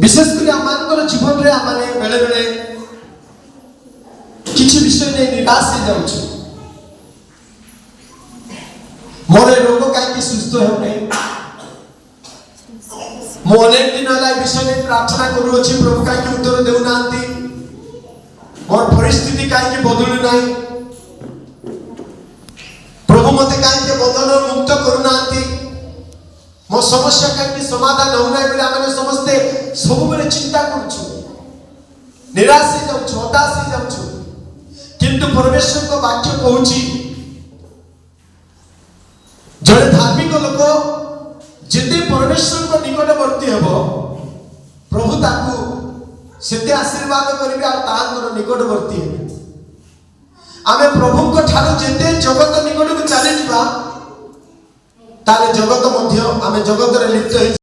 विशेषकर आम जीवन में आम बेले बेले किसी विषय नहीं निराश हो जाऊँ मोर रोग कहीं सुस्थ हो नहीं मु अनेक दिन है विषय नहीं प्रार्थना करुच्ची प्रभु कहीं उत्तर देना मोर परिस्थिति कहीं बदलू ना प्रभु मत कहीं बदल मुक्त करूना मो समस्या कहीं समाधान होना बोले आम समस्ते सब बेले चिंता करुचु निराश हो जाऊँ हताश हो जाऊँ किंतु परमेश्वर को वाक्य कहूँ जड़े धार्मिक लोक जिते परमेश्वर को निकटवर्ती हम प्रभु ताकू सेते आशीर्वाद करेंगे निकटवर्ती हे आमे प्रभु को ठारू जिते जगत निकट को चली जावा ताले जगत मध्य आमे जगत रे लिप्त